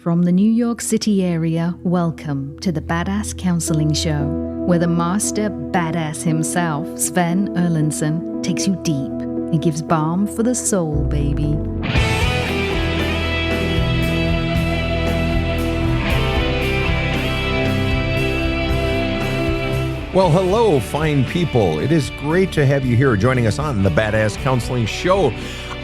From the New York City area, welcome to the Badass Counseling Show, where the master badass himself, Sven takes you deep and gives balm for the soul, baby. Well, hello, fine people. It is great to have you here joining us on the Badass Counseling Show.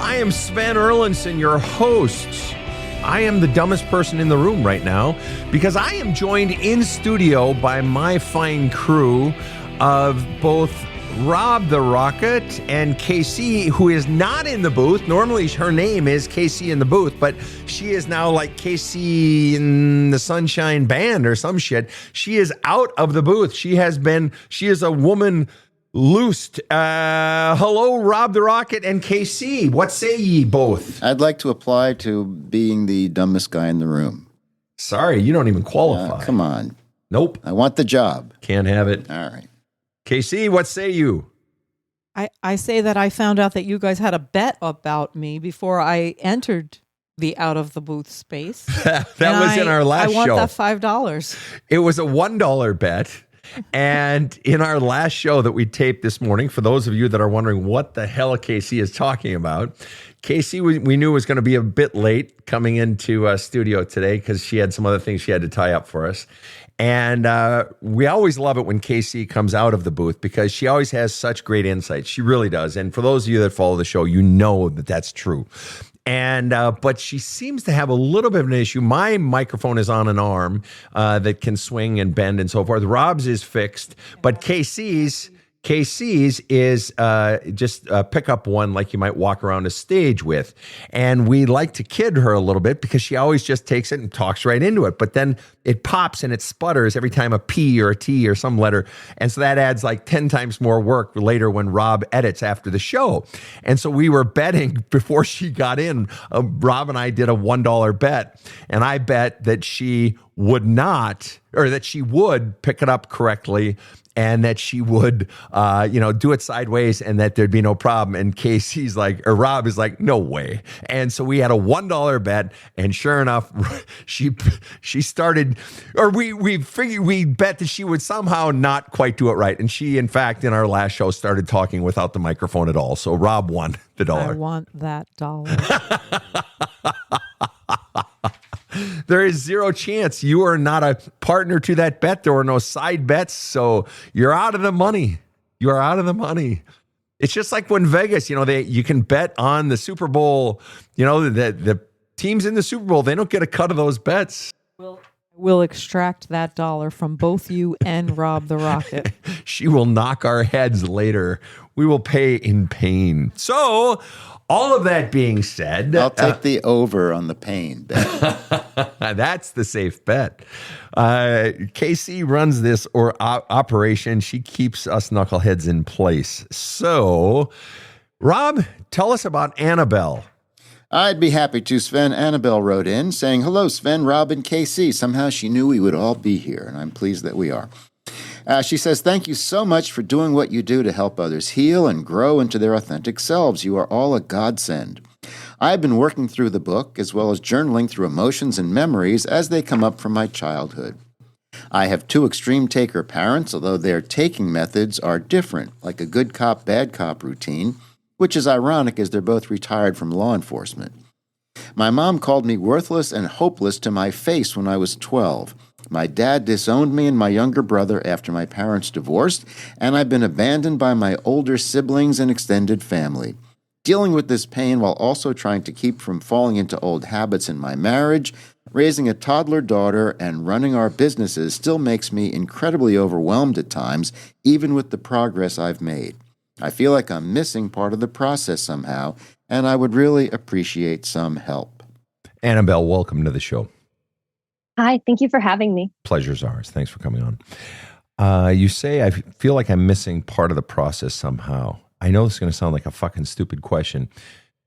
I am Sven Erlandson, your host. I am the dumbest person in the room right now because I am joined in studio by my fine crew of both Rob the Rocket and KC, who is not in the booth. Normally her name is KC in the booth, but she is now like KC in the Sunshine Band or some shit. She is out of the booth. She is a woman loosed. Hello, Rob the Rocket and KC. What say ye both? I'd like to apply to being the dumbest guy in the room. Sorry, you don't even qualify. Come on. Nope. I want the job. Can't have it. All right. KC, what say you? I say that I found out that you guys had a bet about me before I entered the out of the booth space. that was in our last show. I want that $5. It was a $1 bet. And in our last show that we taped this morning, for those of you that are wondering what the hell KC is talking about, KC we knew was going to be a bit late coming into studio today because she had some other things she had to tie up for us. And we always love it when KC comes out of the booth because she always has such great insights. She really does. And for those of you that follow the show, you know that that's true. And but she seems to have a little bit of an issue. My microphone is on an arm that can swing and bend and so forth. Rob's is fixed, but KC's is just pick up one like you might walk around a stage with. And we like to kid her a little bit because she always just takes it and talks right into it. But then it pops and it sputters every time a P or a T or some letter. And so that adds like 10 times more work later when Rob edits after the show. And so we were betting before she got in. Rob and I did a $1 bet. And I bet that she would not, or that she would pick it up correctly and that she would, do it sideways and that there'd be no problem. And Casey's like, or Rob is like, no way. And so we had a $1 bet. And sure enough, she started, or we figured, we bet that she would somehow not quite do it right. And she, in fact, in our last show started talking without the microphone at all. So Rob won the dollar. I want that dollar. There is zero chance. You are not a partner to that bet. There were no side bets, so you're out of the money. You are out of the money. It's just like when Vegas, you can bet on the Super Bowl. The teams in the Super Bowl, they don't get a cut of those bets. We'll extract that dollar from both you and Rob the Rocket. She will knock our heads later. We will pay in pain. So, all of that being said, I'll take the over on the pain bet. That's the safe bet. KC runs this operation. She keeps us knuckleheads in place. So, Rob, tell us about Annabelle. I'd be happy to, Sven. Annabelle wrote in saying, hello, Sven, Rob, and KC. Somehow she knew we would all be here, and I'm pleased that we are. She says, thank you so much for doing what you do to help others heal and grow into their authentic selves. You are all a godsend. I've been working through the book as well as journaling through emotions and memories as they come up from my childhood. I have two extreme taker parents, although their taking methods are different, like a good cop, bad cop routine, which is ironic as they're both retired from law enforcement. My mom called me worthless and hopeless to my face when I was 12. My dad disowned me and my younger brother after my parents divorced, and I've been abandoned by my older siblings and extended family. Dealing with this pain while also trying to keep from falling into old habits in my marriage, raising a toddler daughter, and running our businesses still makes me incredibly overwhelmed at times, even with the progress I've made. I feel like I'm missing part of the process somehow, and I would really appreciate some help. Annabelle, welcome to the show. Hi, thank you for having me. Pleasure's ours. Thanks for coming on. You say, I feel like I'm missing part of the process somehow. I know this is going to sound like a fucking stupid question,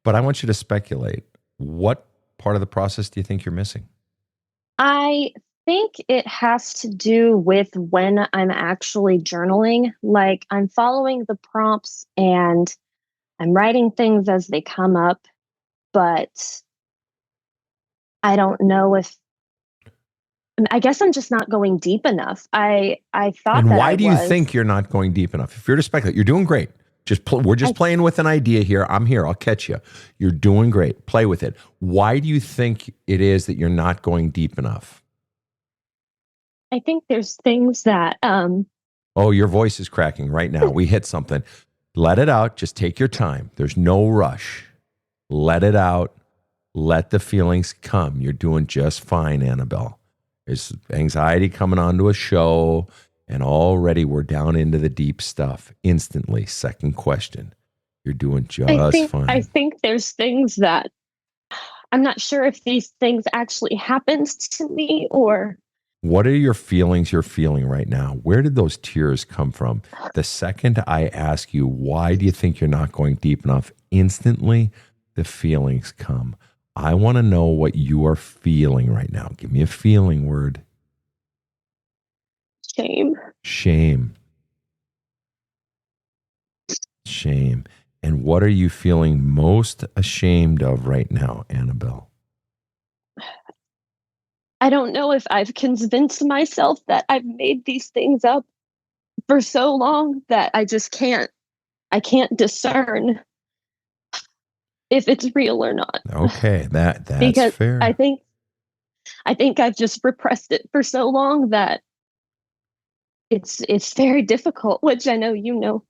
but I want you to speculate. What part of the process do you think you're missing? I think it has to do with when I'm actually journaling. Like, I'm following the prompts and I'm writing things as they come up, but I don't know if I guess I'm just not going deep enough. I thought And that why I do you was. think you're not going deep enough? If you're to speculate, you're doing great. We're just playing with an idea here. I'm here. I'll catch you. You're doing great. Play with it. Why do you think it is that you're not going deep enough? I think there's things that Oh, your voice is cracking right now. We hit something. Let it out. Just take your time. There's no rush. Let it out. Let the feelings come. You're doing just fine, Annabelle. There's anxiety coming onto a show, and already we're down into the deep stuff instantly. Second question. You're doing just fine. I think there's things that I'm not sure if these things actually happened to me or. What are your feelings you're feeling right now? Where did those tears come from? The second I ask you, why do you think you're not going deep enough? Instantly, the feelings come. I want to know what you are feeling right now. Give me a feeling word. Shame. Shame. Shame. And what are you feeling most ashamed of right now, Annabelle? I don't know if I've convinced myself that I've made these things up for so long that I just can't discern if it's real or not. Okay, that's because fair. I think I've just repressed it for so long that it's very difficult, which I know you know.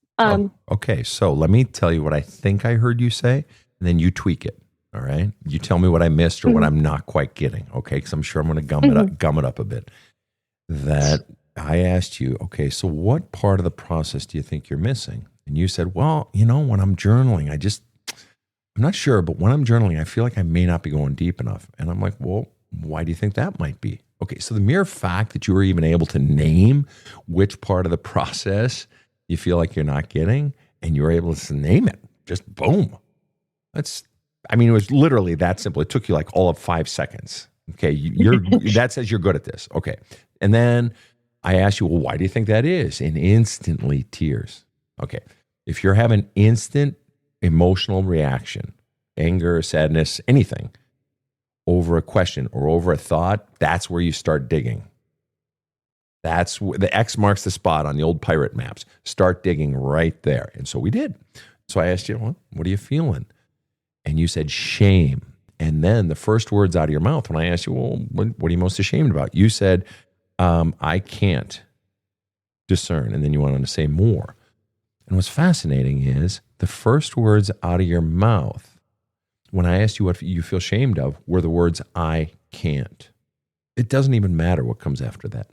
Okay, so let me tell you what I think I heard you say, and then you tweak it. All right, you tell me what I missed or what I'm not quite getting. Okay, because I'm sure I'm going to gum it up a bit. That I asked you, okay, so what part of the process do you think you're missing? And you said, well, when I'm journaling, I'm not sure, but when I'm journaling, I feel like I may not be going deep enough. And I'm like, well, why do you think that might be? Okay, so the mere fact that you were even able to name which part of the process you feel like you're not getting, and you were able to name it, just boom. It was literally that simple. It took you like all of 5 seconds. Okay, that says you're good at this. Okay, and then I asked you, well, why do you think that is? And instantly tears. Okay, if you're having instant emotional reaction, anger, sadness, anything, over a question or over a thought, that's where you start digging. That's the X marks the spot on the old pirate maps. Start digging right there. And so we did. So I asked you, well, what are you feeling? And you said shame. And then the first words out of your mouth when I asked you, well, what are you most ashamed about? You said, I can't discern. And then you went on to say more. And what's fascinating is the first words out of your mouth when I asked you what you feel ashamed of were the words, I can't. It doesn't even matter what comes after that.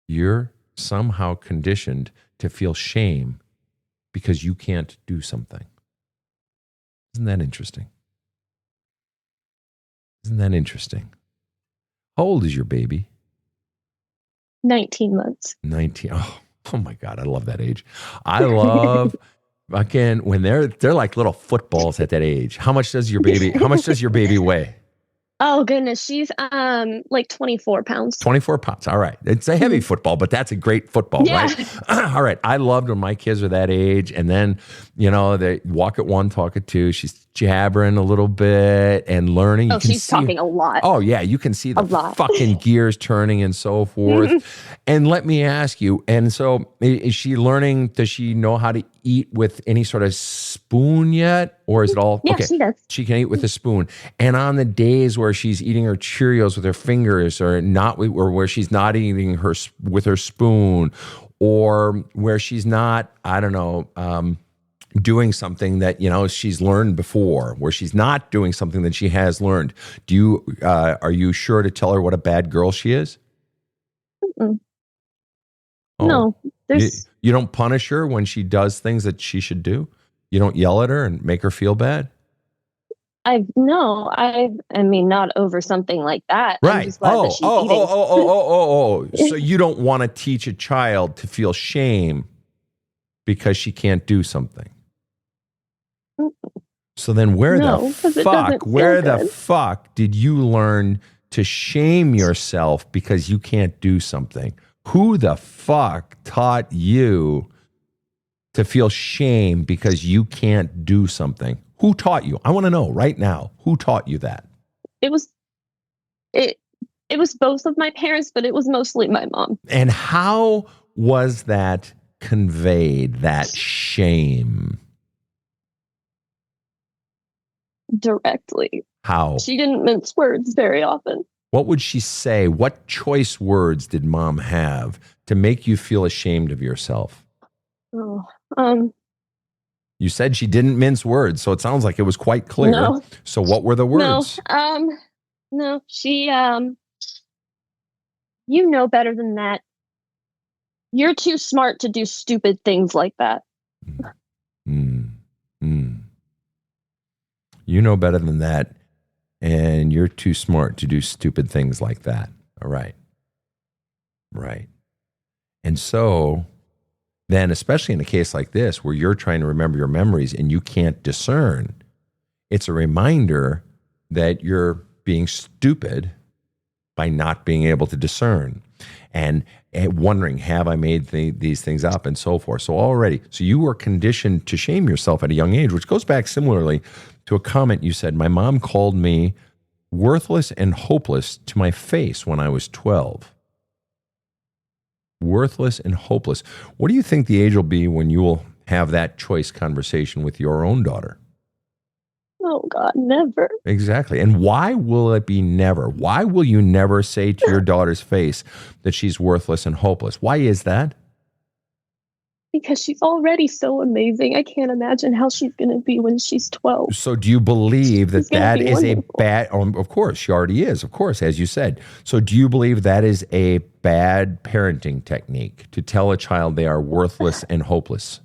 You're somehow conditioned to feel shame because you can't do something. Isn't that interesting? Isn't that interesting? How old is your baby? 19 months. 19. Oh my God, I love that age. I love again when they're like little footballs at that age. How much does your baby weigh? Oh goodness, she's like 24 pounds. 24 pounds. All right. It's a heavy football, but that's a great football, right? All right. I loved when my kids were that age. And then, they walk at 1, talk at 2. She's jabbering a little bit and learning. Oh, she's talking a lot. Oh, yeah. You can see the fucking gears turning and so forth. And let me ask you, and so is she learning, does she know how to eat with any sort of spoon yet? Or is it all? Yeah, okay. she does. She can eat with a spoon. And on the days where she's eating her Cheerios with her fingers or where she's not eating with her spoon or where she's not, I don't know, doing something that, she's learned before, where she's not doing something that she has learned. Are you sure to tell her what a bad girl she is? Mm-mm. Oh. No. You don't punish her when she does things that she should do? You don't yell at her and make her feel bad? I mean, not over something like that. Right. I'm just glad that she's eating. So you don't want to teach a child to feel shame because she can't do something. So then where the fuck did you learn to shame yourself because you can't do something? Who the fuck taught you to feel shame because you can't do something? Who taught you? I want to know right now. Who taught you that? It was both of my parents, but it was mostly my mom. And how was that conveyed, that shame? Directly. How? She didn't mince words very often. What would she say? What choice words did mom have to make you feel ashamed of yourself? Oh, You said she didn't mince words, so it sounds like it was quite clear. No. So what were the words? No, she, you know better than that. You're too smart to do stupid things like that. You know better than that, and you're too smart to do stupid things like that. All right. Right. And so then, especially in a case like this, where you're trying to remember your memories and you can't discern, it's a reminder that you're being stupid by not being able to discern and wondering, have I made these things up, and so forth. So you were conditioned to shame yourself at a young age, which goes back similarly to a comment you said, my mom called me worthless and hopeless to my face when I was 12. Worthless and hopeless. What do you think the age will be when you will have that choice conversation with your own daughter? Oh, God, never. Exactly. And why will it be never? Why will you never say to your daughter's face that she's worthless and hopeless? Why is that? Because she's already so amazing. I can't imagine how she's going to be when she's 12. So do you believe that that is a wonderful. bad, of course, she already is, of course, as you said. So do you believe that is a bad parenting technique to tell a child they are worthless and hopeless?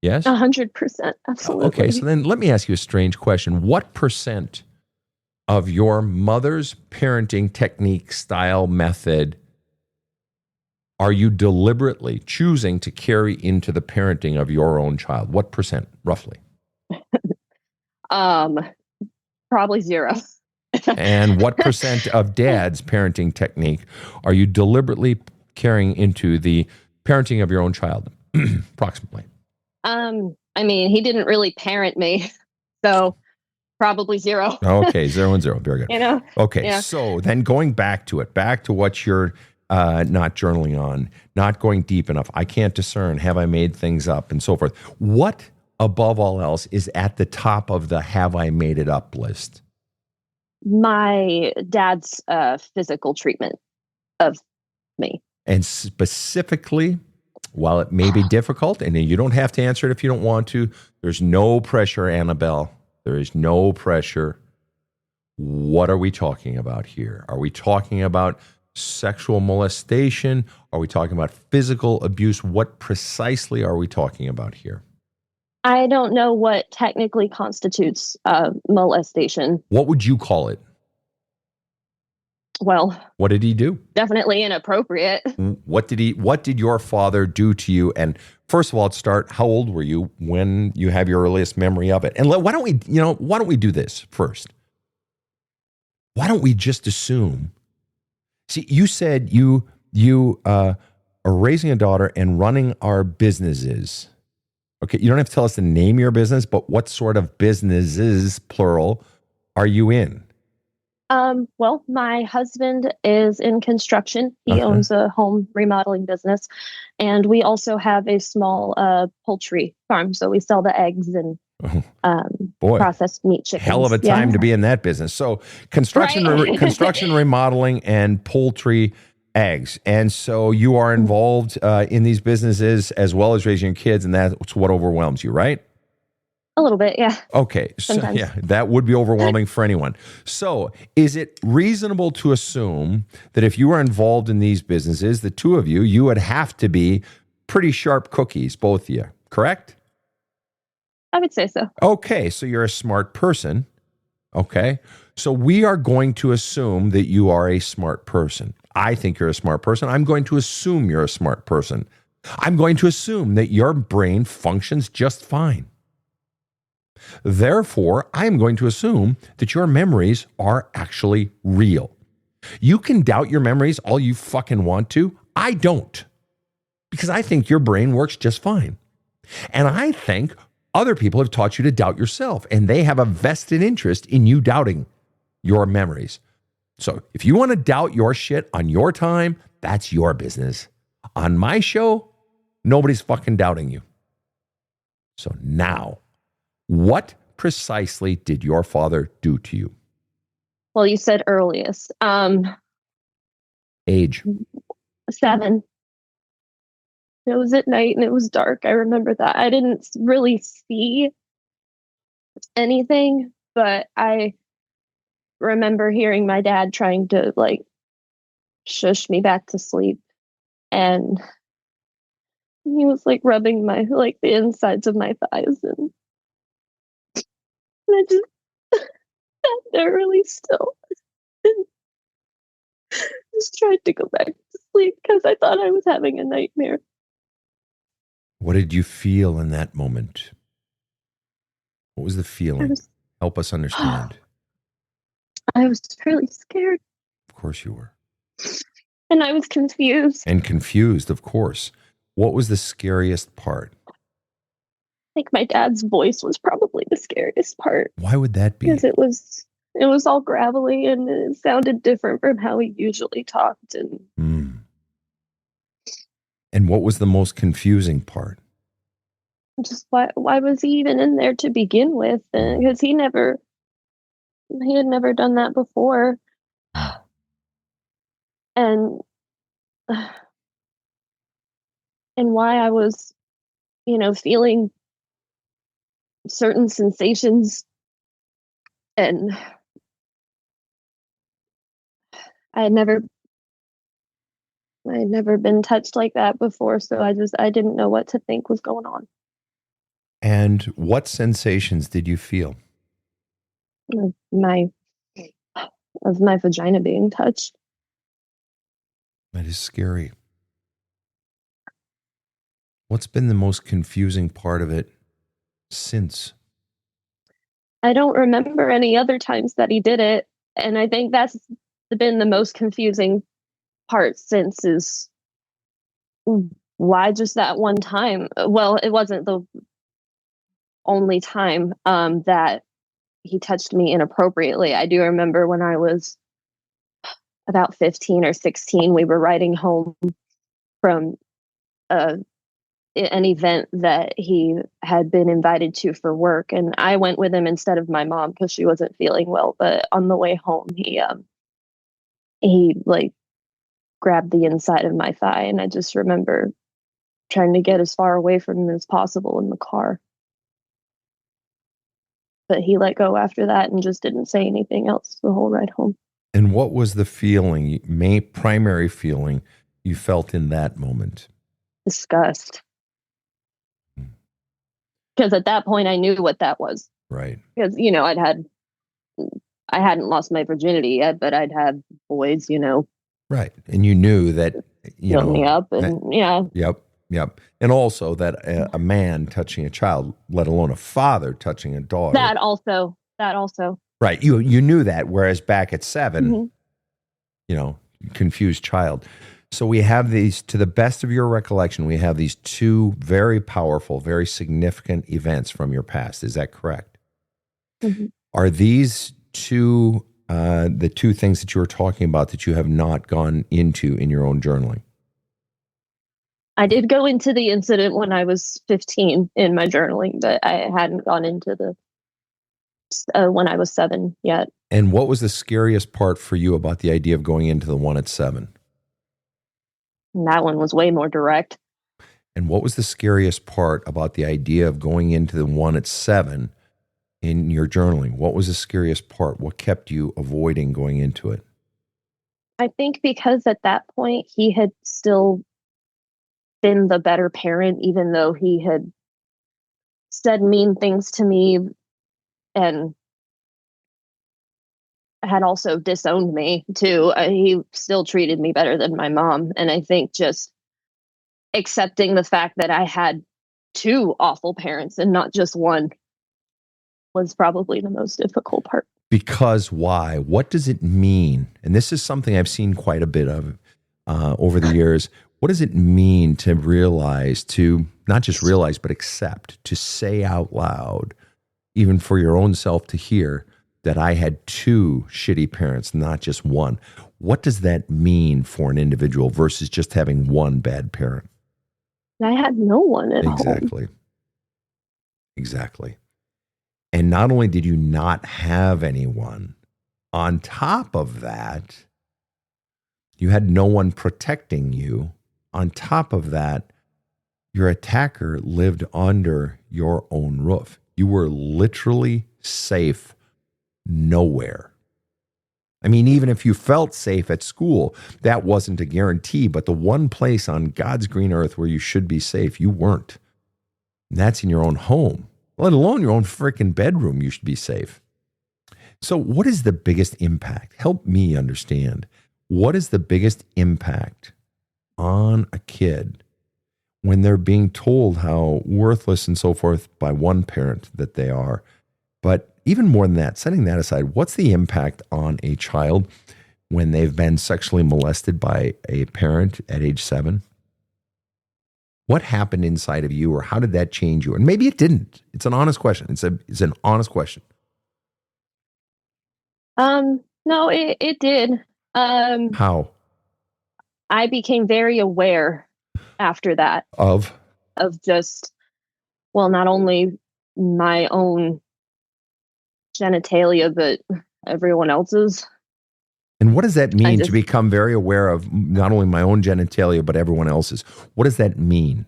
Yes? 100%. Absolutely. Okay, so then let me ask you a strange question. What percent of your mother's parenting technique, style, method are you deliberately choosing to carry into the parenting of your own child? What percent, roughly? Probably 0. And what percent of dad's parenting technique are you deliberately carrying into the parenting of your own child, approximately? I mean, he didn't really parent me, so probably 0. Okay, 0 and 0. Very good. You know? Okay, Yeah. so then going back to what you're not journaling on, not going deep enough. I can't discern. Have I made things up, and so forth? What, above all else, is at the top of the have I made it up list? My dad's physical treatment of me. And specifically, while it may be difficult, and you don't have to answer it if you don't want to, there's no pressure, Annabelle. There is no pressure. What are we talking about here? Are we talking about sexual molestation? Are we talking about physical abuse? What precisely are we talking about here? I don't know what technically constitutes molestation. What would you call it? Well, What did he do? definitely inappropriate. What did your father do to you? And first of all, let's start, how old were you when you have your earliest memory of it? And why don't we do this first? Why don't we just assume? See, you said you are raising a daughter and running our businesses. Okay, you don't have to tell us the name of your business, but what sort of businesses, plural, are you in? Well, my husband is in construction. He owns a home remodeling business. And we also have a small poultry farm. So we sell the eggs and Boy, processed meat chickens. hell of a time to be in that business. So construction, Right. construction, remodeling, and poultry eggs. And so you are involved in these businesses as well as raising your kids, and that's what overwhelms you, right? A little bit, yeah. Okay. So, Sometimes. yeah, that would be overwhelming for anyone. So is it reasonable to assume that if you were involved in these businesses, the two of you, you would have to be pretty sharp cookies, both of you, correct? I would say so. Okay. So you're a smart person. Okay. So we are going to assume that you are a smart person. I think you're a smart person. I'm going to assume you're a smart person. I'm going to assume that your brain functions just fine. Therefore, I'm going to assume that your memories are actually real. You can doubt your memories all you fucking want to. I don't, because I think your brain works just fine. And I think other people have taught you to doubt yourself, and they have a vested interest in you doubting your memories. So if you want to doubt your shit on your time, that's your business. On my show, nobody's fucking doubting you. So now, what precisely did your father do to you? Well, you said earliest. Age. 7. It was at night and it was dark. I remember that. I didn't really see anything, but I remember hearing my dad trying to like shush me back to sleep, and he was like rubbing my like the insides of my thighs, and I just sat there really still and just tried to go back to sleep because I thought I was having a nightmare. What did you feel in that moment? What was the feeling? Help us understand. I was really scared. Of course you were. And I was confused. And confused, of course. What was the scariest part? I think my dad's voice was probably the scariest part. Why would that be? Because it was all gravelly and it sounded different from how he usually talked. And And what was the most confusing part? just why was he even in there to begin with? Because he had never done that before. And why I was, feeling certain sensations, and I had never been touched like that before, so I didn't know what to think was going on. And what sensations did you feel? My vagina being touched. That is scary. What's been the most confusing part of it since? I don't remember any other times that he did it, and I think that's been the most confusing part since, is why just that one time? Well, it wasn't the only time that he touched me inappropriately. I do remember when I was about 15 or 16, we were riding home from an event that he had been invited to for work, and I went with him instead of my mom because she wasn't feeling well. But on the way home, he like grabbed the inside of my thigh, and I just remember trying to get as far away from him as possible in the car. But he let go after that and just didn't say anything else the whole ride home. And what was the feeling, primary feeling you felt in that moment? Disgust. Because at that point I knew what that was. Right. Because, I hadn't lost my virginity yet, but I'd had boys, Right. And you knew that, fill me up, and Yep. And also that a man touching a child, let alone a father touching a daughter. That also. Right. You knew that, whereas back at 7, confused child. So we have these, to the best of your recollection, we have these 2 very powerful, very significant events from your past. Is that correct? Mm-hmm. Are these 2 the 2 things that you were talking about that you have not gone into in your own journaling? I did go into the incident when I was 15 in my journaling, but I hadn't gone into the when I was 7 yet. And what was the scariest part for you about the idea of going into the one at 7? And that one was way more direct. And what was the scariest part about the idea of going into the one at 7 in your journaling? What was the scariest part? What kept you avoiding going into it? I think because at that point he had still been the better parent, even though he had said mean things to me and had also disowned me too. He still treated me better than my mom. And I think just accepting the fact that I had 2 awful parents and not just one was probably the most difficult part. Because why? What does it mean? And this is something I've seen quite a bit of over the years. What does it mean to realize, to not just realize, but accept, to say out loud, even for your own self to hear, that I had two shitty parents, not just one. What does that mean for an individual versus just having one bad parent? I had no one at home. Exactly. And not only did you not have anyone, on top of that, you had no one protecting you. On top of that, your attacker lived under your own roof. You were literally safe nowhere. I mean, even if you felt safe at school, that wasn't a guarantee. But the one place on God's green earth where you should be safe, you weren't. And that's in your own home, let alone your own freaking bedroom. You should be safe. So what is the biggest impact? Help me understand. What is the biggest impact on a kid when they're being told how worthless and so forth by one parent that they are? But even more than that, setting that aside, what's the impact on a child when they've been sexually molested by a parent at age 7? What happened inside of you, or how did that change you? And maybe it didn't. It's an honest question. It's an honest question. No, it did. How? I became very aware after that Of just, well, not only my own genitalia, but everyone else's. And what does that mean to become very aware of not only my own genitalia, but everyone else's? What does that mean?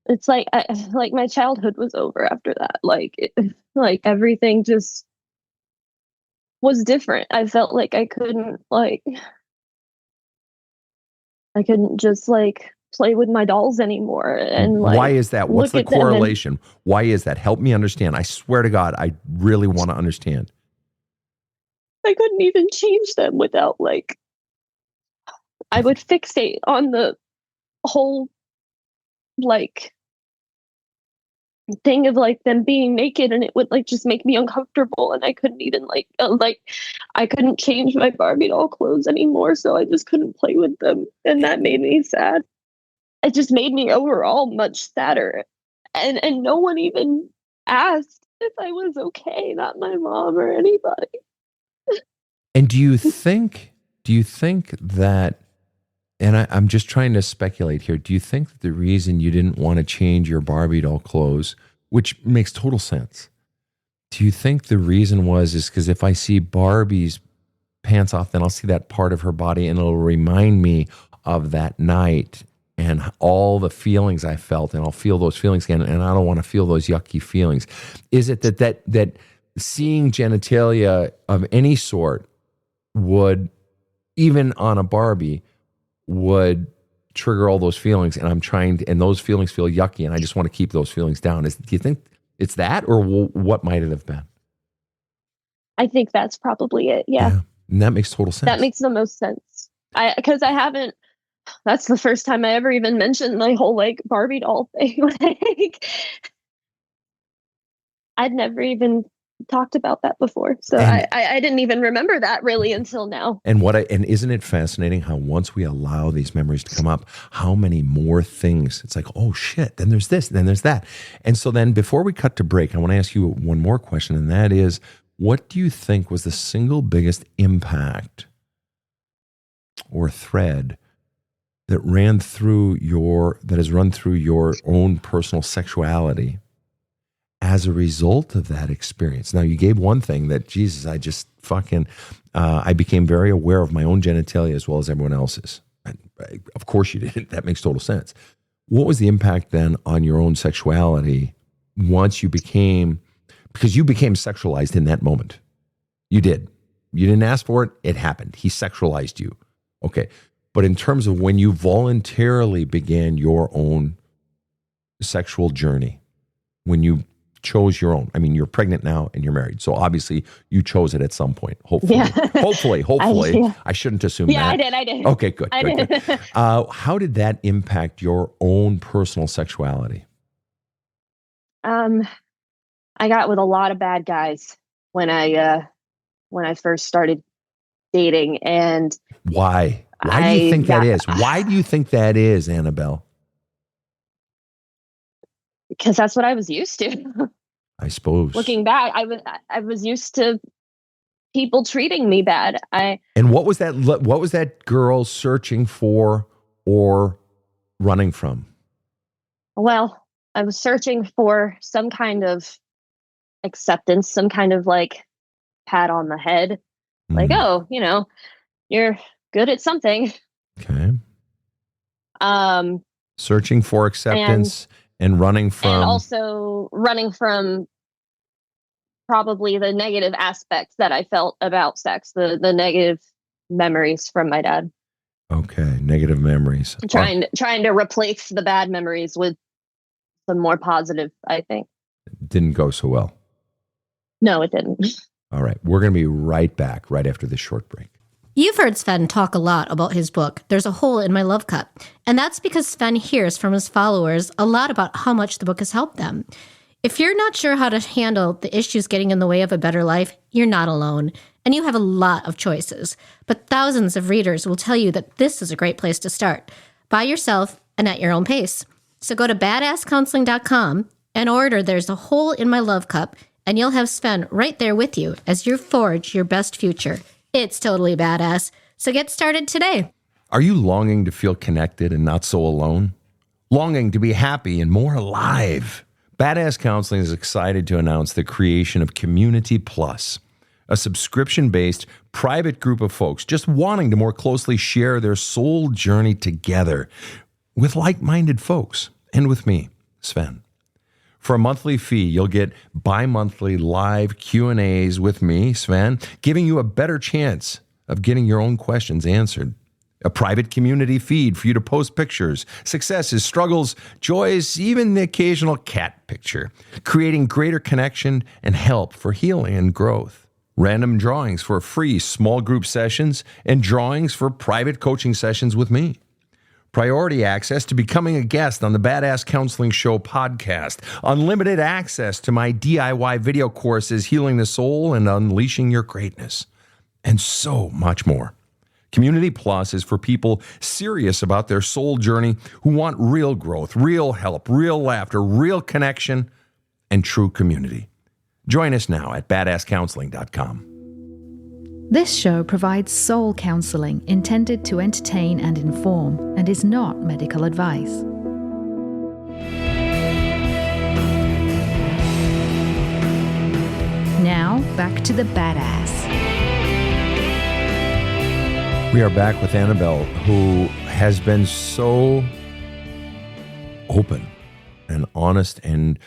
It's like, like my childhood was over after that. Like everything just was different. I felt like I couldn't just play with my dolls anymore. And why is that? What's the correlation? Why is that? Help me understand. I swear to God, I really want to understand. I couldn't even change them without I would fixate on the whole thing of them being naked, and it would just make me uncomfortable, and I couldn't even I couldn't change my Barbie doll clothes anymore, so I just couldn't play with them, and that made me sad. It just made me overall much sadder, and no one even asked if I was okay, not my mom or anybody. And do you think that, and I'm just trying to speculate here, do you think that the reason you didn't want to change your Barbie doll clothes, which makes total sense, do you think the reason is because if I see Barbie's pants off, then I'll see that part of her body and it'll remind me of that night and all the feelings I felt, and I'll feel those feelings again, and I don't want to feel those yucky feelings? Is it that seeing genitalia of any sort would, even on a Barbie, would trigger all those feelings, and those feelings feel yucky, and I just want to keep those feelings down? Do you think it's that, or what might it have been? I think that's probably it. Yeah. And that makes total sense. That makes the most sense. That's the first time I ever even mentioned my whole Barbie doll thing. I'd never even talked about that before. So I didn't even remember that really until now. And isn't it fascinating how once we allow these memories to come up, how many more things, it's like, oh shit, then there's this, then there's that. And so then before we cut to break, I want to ask you one more question, and that is, what do you think was the single biggest impact or thread that has run through your own personal sexuality as a result of that experience? Now, you gave one thing that, Jesus, I just I became very aware of my own genitalia as well as everyone else's. Of course you did. That makes total sense. What was the impact then on your own sexuality once because you became sexualized in that moment? You did. You didn't ask for it. It happened. He sexualized you. Okay. But in terms of when you voluntarily began your own sexual journey, when you chose your own, I mean, you're pregnant now and you're married, so obviously you chose it at some point. Hopefully, hopefully. I shouldn't assume that. Yeah, I did. Okay, good. Good. How did that impact your own personal sexuality? I got with a lot of bad guys when I first started dating, and why? Why do you think that is? Why do you think that is, Annabelle? Because that's what I was used to. I suppose. Looking back, I was used to people treating me bad. And what was that girl searching for or running from? Well, I was searching for some kind of acceptance, some kind of like pat on the head, like, oh, you're good at something. Okay. Um, Searching for acceptance and running from. And also running from probably the negative aspects that I felt about sex, the negative memories from my dad. Okay, negative memories. Trying to replace the bad memories with some more positive, I think. Didn't go so well. No, it didn't. All right, we're going to be right back right after this short break. You've heard Sven talk a lot about his book, There's a Hole in My Love Cup. And that's because Sven hears from his followers a lot about how much the book has helped them. If you're not sure how to handle the issues getting in the way of a better life, you're not alone. And you have a lot of choices. But thousands of readers will tell you that this is a great place to start, by yourself and at your own pace. So go to badasscounseling.com and order There's a Hole in My Love Cup, and you'll have Sven right there with you as you forge your best future. It's totally badass. So get started today. Are you longing to feel connected and not so alone? Longing to be happy and more alive? Badass Counseling is excited to announce the creation of Community Plus, a subscription-based private group of folks just wanting to more closely share their soul journey together with like-minded folks and with me, Sven. For a monthly fee, you'll get bi-monthly live Q&As with me, Sven, giving you a better chance of getting your own questions answered. A private community feed for you to post pictures, successes, struggles, joys, even the occasional cat picture, creating greater connection and help for healing and growth. Random drawings for free small group sessions and drawings for private coaching sessions with me. Priority access to becoming a guest on the Badass Counseling Show podcast. Unlimited access to my DIY video courses, Healing the Soul and Unleashing Your Greatness. And so much more. Community Plus is for people serious about their soul journey who want real growth, real help, real laughter, real connection, and true community. Join us now at badasscounseling.com. This show provides soul counseling intended to entertain and inform and is not medical advice. Now, back to the badass. We are back with Annabelle, who has been so open and honest and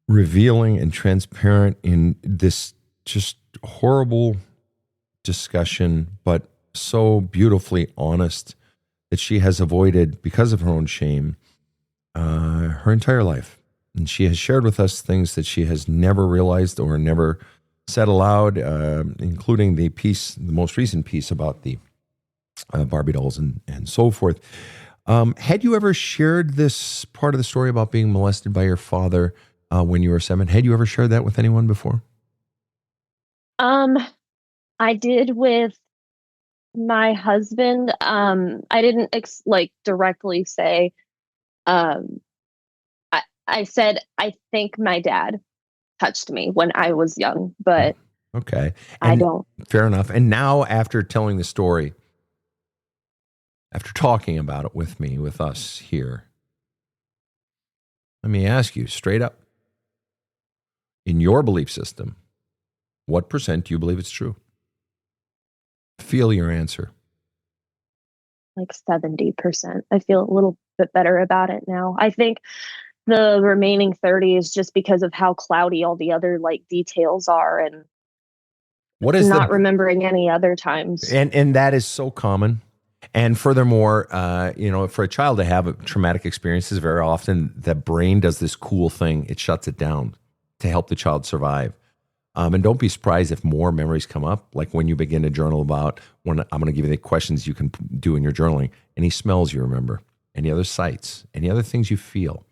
revealing and transparent in this just horrible discussion, but so beautifully honest that she has avoided, because of her own shame, her entire life. And she has shared with us things that she has never realized or never said aloud, including the most recent piece about the Barbie dolls and so forth. Had you ever shared this part of the story about being molested by your father when you were 7? Had you ever shared that with anyone before? I did with my husband. I didn't directly say. I said I think my dad touched me when I was young, but okay, I don't. Fair enough. And now, after telling the story, after talking about it with us here, let me ask you straight up: in your belief system, what % do you believe it's true? Feel your answer. Like 70%. I feel a little bit better about it now. I think the remaining 30 is just because of how cloudy all the other details are, and what is not remembering any other times. And that is so common. And furthermore, for a child to have traumatic experiences, very often the brain does this cool thing. It shuts it down to help the child survive. And don't be surprised if more memories come up, like when you begin to journal about, when I'm going to give you the questions you can do in your journaling, any smells you remember, any other sights, any other things you feel.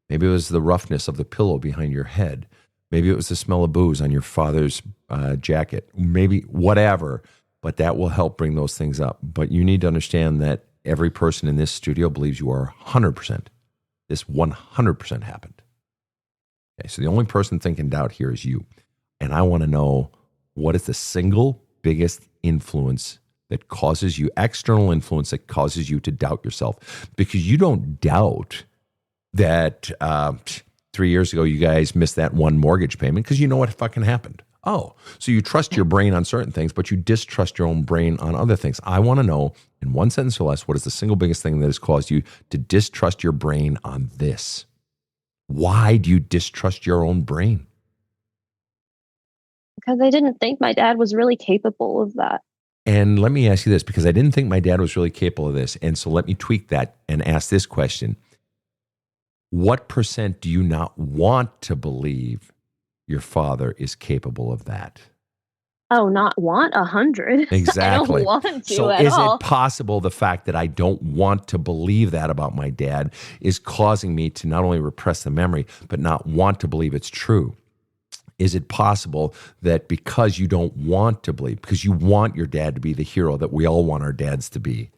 Maybe it was the roughness of the pillow behind your head. Maybe it was the smell of booze on your father's jacket, maybe whatever, but that will help bring those things up. But you need to understand that every person in this studio believes you are 100%. This 100% happened. Okay, so the only person thinking doubt here is you. And I want to know, what is the single biggest influence that causes you, external influence that causes you to doubt yourself, because you don't doubt that 3 years ago you guys missed that one mortgage payment because you know what fucking happened. Oh, so you trust your brain on certain things, but you distrust your own brain on other things. I want to know, in one sentence or less, what is the single biggest thing that has caused you to distrust your brain on this? Why do you distrust your own brain? Because I didn't think my dad was really capable of that. And let me ask you this, because I didn't think my dad was really capable of this. And so let me tweak that and ask this question. What % do you not want to believe your father is capable of that? Oh, not want 100. Exactly. I don't want to so at is all. it possible the fact that I don't want to believe that about my dad is causing me to not only repress the memory, but not want to believe it's true? Is it possible that because you don't want to believe, because you want your dad to be the hero that we all want our dads to be,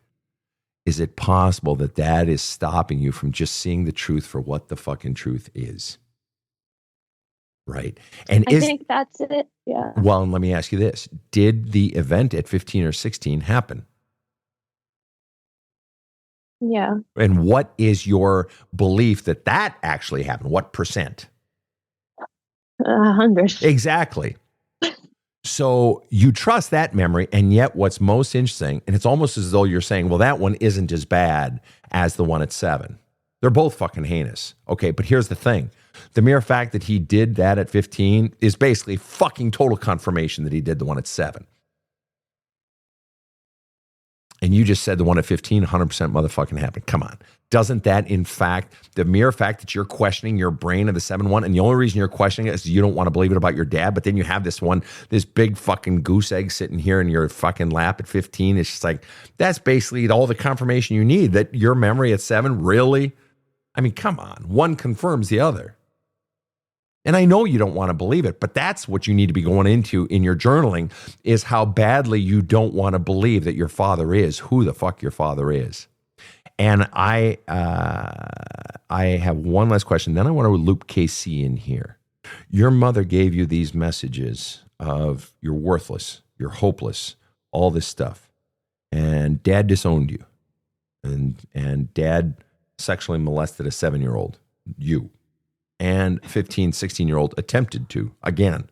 is it possible that that is stopping you from just seeing the truth for what the fucking truth is? Right. And I think that's it. Yeah. Well, and let me ask you this. Did the event at 15 or 16 happen? Yeah. And what is your belief that that actually happened? What %? 100. Exactly. So you trust that memory, and yet what's most interesting, and it's almost as though you're saying, well, that one isn't as bad as the one at 7. They're both fucking heinous. Okay, but here's the thing. The mere fact that he did that at 15 is basically fucking total confirmation that he did the one at 7. And you just said the one at 15, 100% motherfucking happened. Come on. Doesn't that, in fact, the mere fact that you're questioning your brain of the 7-1, and the only reason you're questioning it is you don't want to believe it about your dad, but then you have this big fucking goose egg sitting here in your fucking lap at 15. It's just like, that's basically all the confirmation you need that your memory at 7, really? I mean, come on. One confirms the other. And I know you don't want to believe it, but that's what you need to be going into in your journaling, is how badly you don't want to believe that your father is who the fuck your father is. And I have one last question. Then I want to loop KC in here. Your mother gave you these messages of you're worthless, you're hopeless, all this stuff. And dad disowned you. And dad sexually molested a 7-year-old, you. And 15, 16-year-old attempted to. Again,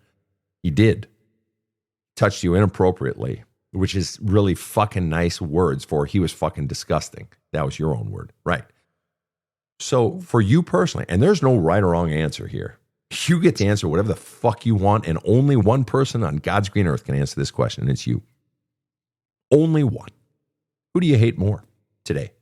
he did. Touched you inappropriately, which is really fucking nice words for he was fucking disgusting. That was your own word. Right. So for you personally, and there's no right or wrong answer here. You get to answer whatever the fuck you want, and only one person on God's green earth can answer this question, and it's you. Only one. Who do you hate more today?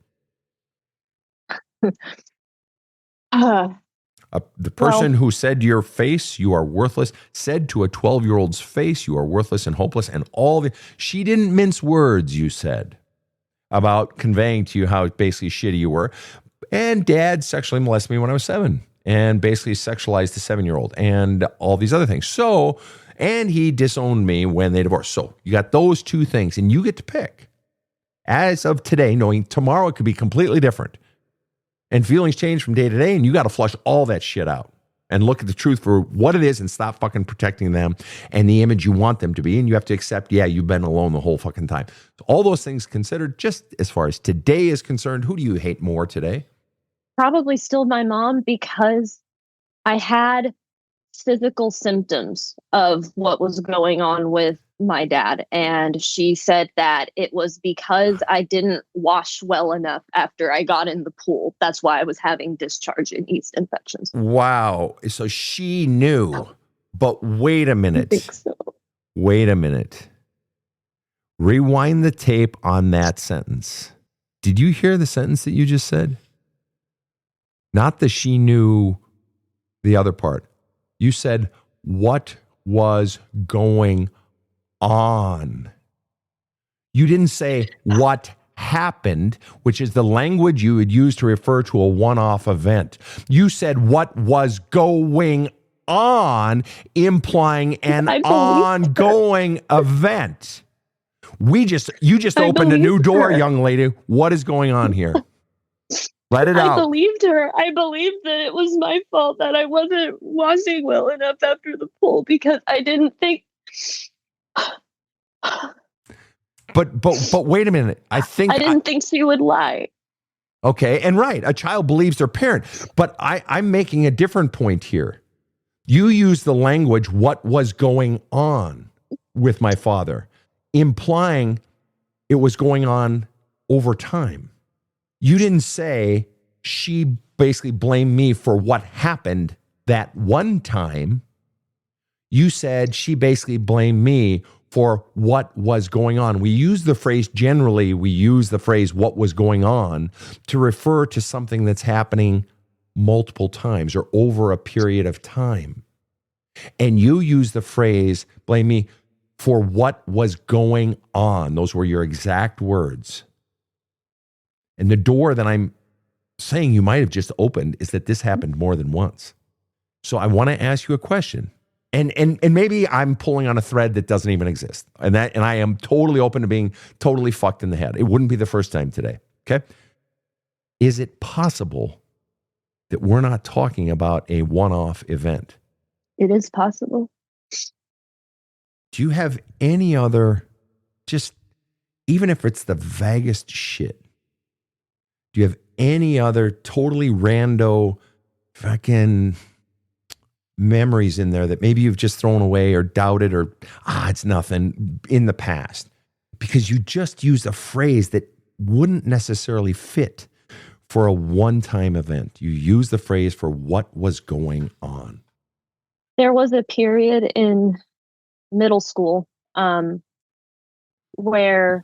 The person who said to your face, you are worthless, said to a 12-year-old's face, you are worthless and hopeless, and she didn't mince words, you said, about conveying to you how basically shitty you were. And dad sexually molested me when I was 7 and basically sexualized the 7-year-old and all these other things. So, and he disowned me when they divorced. So you got those two things, and you get to pick. As of today, knowing tomorrow it could be completely different. And feelings change from day to day, and you got to flush all that shit out and look at the truth for what it is and stop fucking protecting them and the image you want them to be. And you have to accept, yeah, you've been alone the whole fucking time. So all those things considered, just as far as today is concerned, who do you hate more today? Probably still my mom, because I had physical symptoms of what was going on with my dad, and she said that it was because I didn't wash well enough after I got in the pool. That's why I was having discharge and yeast infections. Wow. So she knew, but wait a minute. I think so. Wait a minute. Rewind the tape on that sentence. Did you hear the sentence that you just said? Not that she knew the other part. You said, what was going on? You didn't say what happened, which is the language you would use to refer to a one-off event. You said what was going on, implying an ongoing event. You just opened a new door, young lady. What is going on here? Let it out. I believed her. I believed that it was my fault that I wasn't washing well enough after the pool, because I didn't think But wait a minute. I didn't think she would lie. Okay, and right, a child believes their parent. But I'm making a different point here. You use the language, what was going on with my father, implying it was going on over time. You didn't say she basically blamed me for what happened that one time. You said she basically blamed me for what was going on. We use the phrase, generally, we use the phrase what was going on to refer to something that's happening multiple times or over a period of time. And you use the phrase, blame me for what was going on. Those were your exact words. And the door that I'm saying you might have just opened is that this happened more than once. So I want to ask you a question. And maybe I'm pulling on a thread that doesn't even exist. And I am totally open to being totally fucked in the head. It wouldn't be the first time today. Okay? Is it possible that we're not talking about a one-off event? It is possible. Do you have any other, just even if it's the vaguest shit, do you have any other totally rando fucking memories in there that maybe you've just thrown away or doubted or, it's nothing in the past? Because you just used a phrase that wouldn't necessarily fit for a one-time event. You use the phrase for what was going on. There was a period in middle school where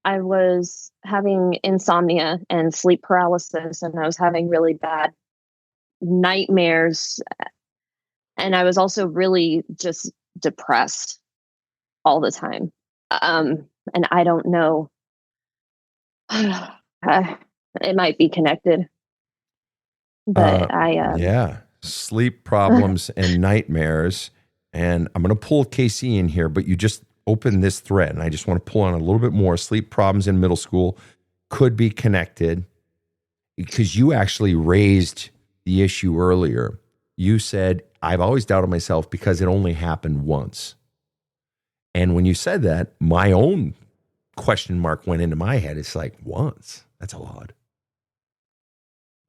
I was having insomnia and sleep paralysis, and I was having really bad nightmares. And I was also really just depressed all the time. And I don't know. It might be connected. But yeah, sleep problems and nightmares. And I'm going to pull Casey in here, but you just opened this thread, and I just want to pull on a little bit more. Sleep problems in middle school could be connected because you actually raised the issue earlier. You said, I've always doubted myself because it only happened once. And when you said that, my own question mark went into my head. It's like, once? That's a lot.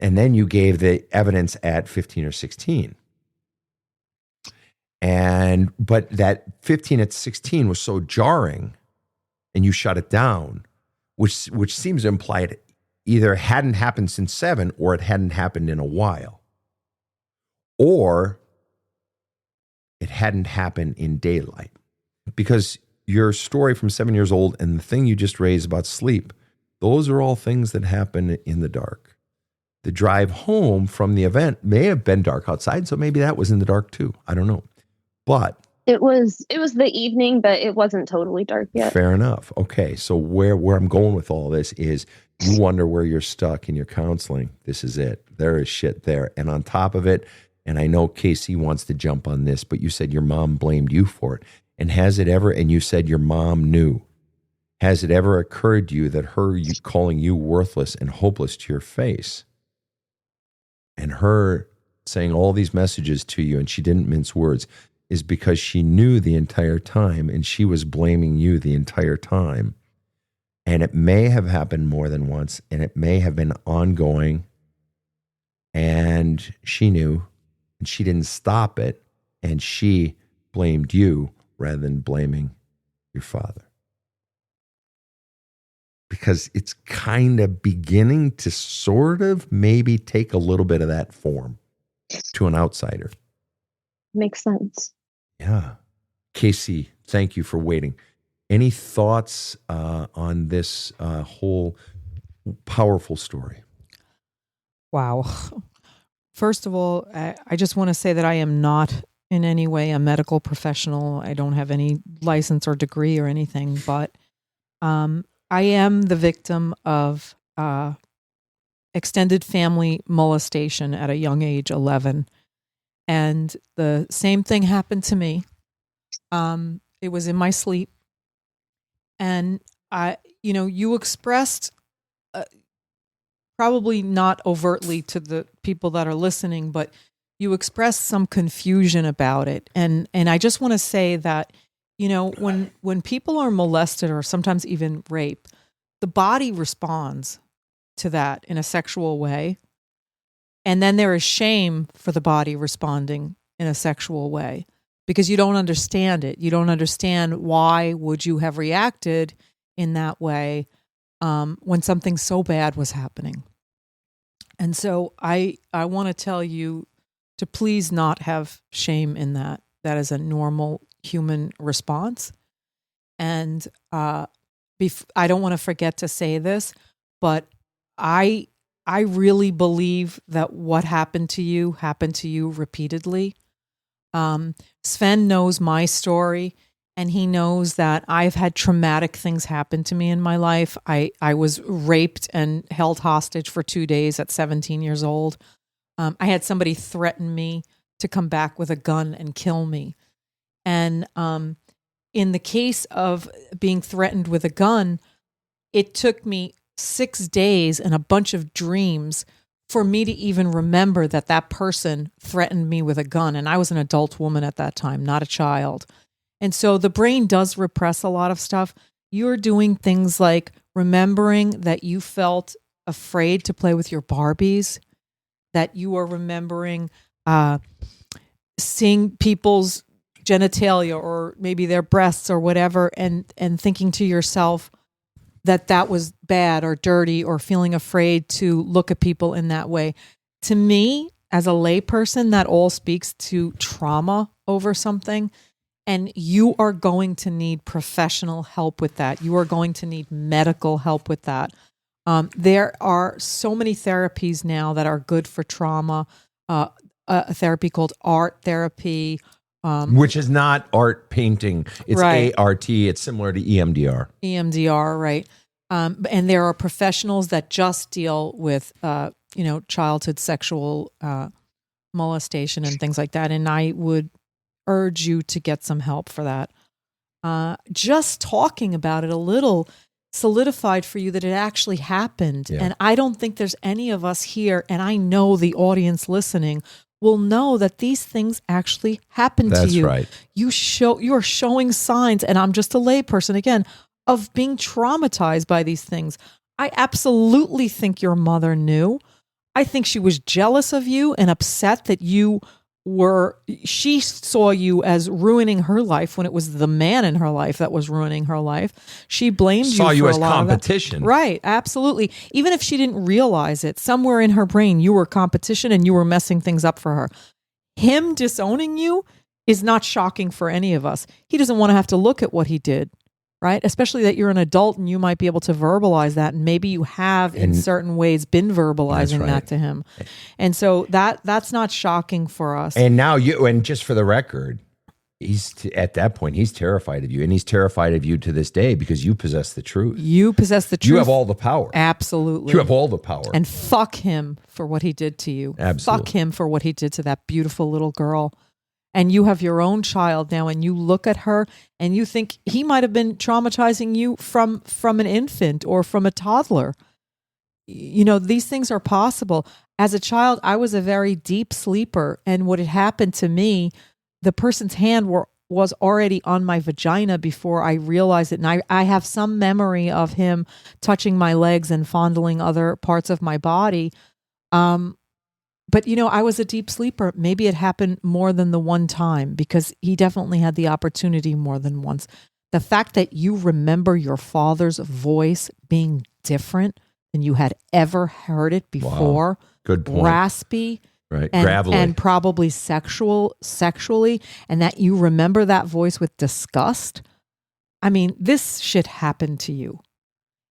And then you gave the evidence at 15 or 16. But that 15 at 16 was so jarring, and you shut it down, which seems to imply it either hadn't happened since 7 or it hadn't happened in a while. Or it hadn't happened in daylight. Because your story from 7 years old and the thing you just raised about sleep, those are all things that happen in the dark. The drive home from the event may have been dark outside, so maybe that was in the dark too. I don't know. But it was the evening, but it wasn't totally dark yet. Fair enough. Okay, so where I'm going with all this is you wonder where you're stuck in your counseling. This is it. There is shit there. And on top of it, and I know Casey wants to jump on this, but you said your mom blamed you for it. And has it ever, and you said your mom knew, has it ever occurred to you that her calling you worthless and hopeless to your face and her saying all these messages to you, and she didn't mince words, is because she knew the entire time and she was blaming you the entire time? And it may have happened more than once, and it may have been ongoing, and she knew, and she didn't stop it, and she blamed you rather than blaming your father. Because it's kind of beginning to sort of maybe take a little bit of that form to an outsider. Makes sense. Yeah. Casey, thank you for waiting. Any thoughts on this whole powerful story? Wow. First of all, I just want to say that I am not in any way a medical professional. I don't have any license or degree or anything, but I am the victim of extended family molestation at a young age, 11. And the same thing happened to me. It was in my sleep. And you expressed, probably not overtly to the people that are listening, but you expressed some confusion about it. And I just want to say that when people are molested or sometimes even raped, the body responds to that in a sexual way. And then there is shame for the body responding in a sexual way because you don't understand it. You don't understand why would you have reacted in that way when something so bad was happening. And so I want to tell you to please not have shame in that. That is a normal human response. And I don't want to forget to say this, but I really believe that what happened to you repeatedly. Sven knows my story, and he knows that I've had traumatic things happen to me in my life. I was raped and held hostage for 2 days at 17 years old. I had somebody threaten me to come back with a gun and kill me. And in the case of being threatened with a gun, it took me 6 days and a bunch of dreams for me to even remember that that person threatened me with a gun. And I was an adult woman at that time, not a child. And so the brain does repress a lot of stuff. You're doing things like remembering that you felt afraid to play with your Barbies, that you are remembering seeing people's genitalia or maybe their breasts or whatever, and thinking to yourself that was bad or dirty, or feeling afraid to look at people in that way. To me, as a layperson, that all speaks to trauma over something. And you are going to need professional help with that. You are going to need medical help with that. There are so many therapies now that are good for trauma. A therapy called art therapy. Which is not art painting. It's right. ART. It's similar to EMDR. EMDR, right. And there are professionals that just deal with, childhood sexual molestation and things like that. And I would urge you to get some help for that. Just talking about it a little solidified for you that it actually happened. Yeah. And I don't think there's any of us here, and I know the audience listening will know that these things actually happened to you. That's right. You're showing signs, and I'm just a layperson again, of being traumatized by these things. I absolutely think your mother knew. I think she was jealous of you and upset that she saw you as ruining her life when it was the man in her life that was ruining her life. She blamed saw you you for as a lot competition. Of that. Right, absolutely. Even if she didn't realize it, somewhere in her brain, you were competition and you were messing things up for her. Him disowning you is not shocking for any of us. He doesn't want to have to look at what he did. Right? Especially that you're an adult and you might be able to verbalize that. And maybe you have in certain ways been verbalizing that to him. And so that's not shocking for us. And now and just for the record, at that point, he's terrified of you. And he's terrified of you to this day because you possess the truth. You possess the truth. You have all the power. Absolutely. You have all the power. And fuck him for what he did to you. Absolutely. Fuck him for what he did to that beautiful little girl. And you have your own child now, and you look at her and you think he might have been traumatizing you from an infant or from a toddler. These things are possible. As a child, I was a very deep sleeper. And what had happened to me, the person's hand was already on my vagina before I realized it. And I have some memory of him touching my legs and fondling other parts of my body. But, I was a deep sleeper. Maybe it happened more than the one time because he definitely had the opportunity more than once. The fact that you remember your father's voice being different than you had ever heard it before. Wow. Good point. Raspy. Right. And, gravelly. And probably sexually, and that you remember that voice with disgust. I mean, this shit happened to you.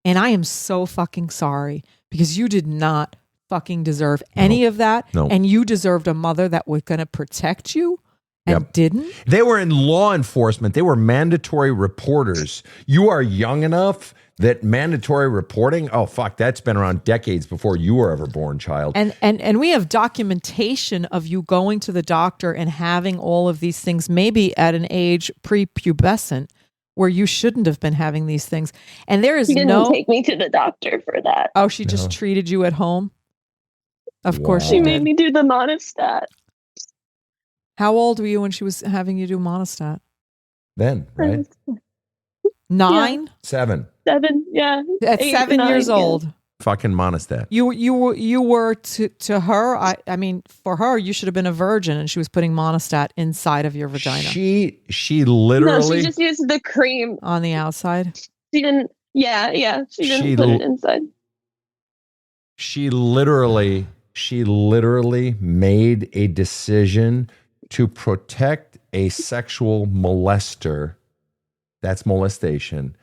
And I am so fucking sorry because you did not fucking deserve any of that. No. And you deserved a mother that was going to protect you and didn't. They were in law enforcement. They were mandatory reporters. You are young enough that mandatory reporting, oh, fuck, that's been around decades before you were ever born, child. And we have documentation of you going to the doctor and having all of these things, maybe at an age prepubescent, where you shouldn't have been having these things. And there is she didn't take me to the doctor for that. Oh, she just treated you at home? Of course she made me do the monostat. How old were you when she was having you do monostat? then, right? 9? 7. 7, yeah. At 8, 7 years 9, yeah. old. Fucking monostat. You were to her. I mean, for her, you should have been a virgin, and she was putting monostat inside of your vagina She No, literally. she just used the cream. on the outside. She didn't. Yeah. She didn't She put l- it inside. She literally made a decision to protect a sexual molester. That's molestation.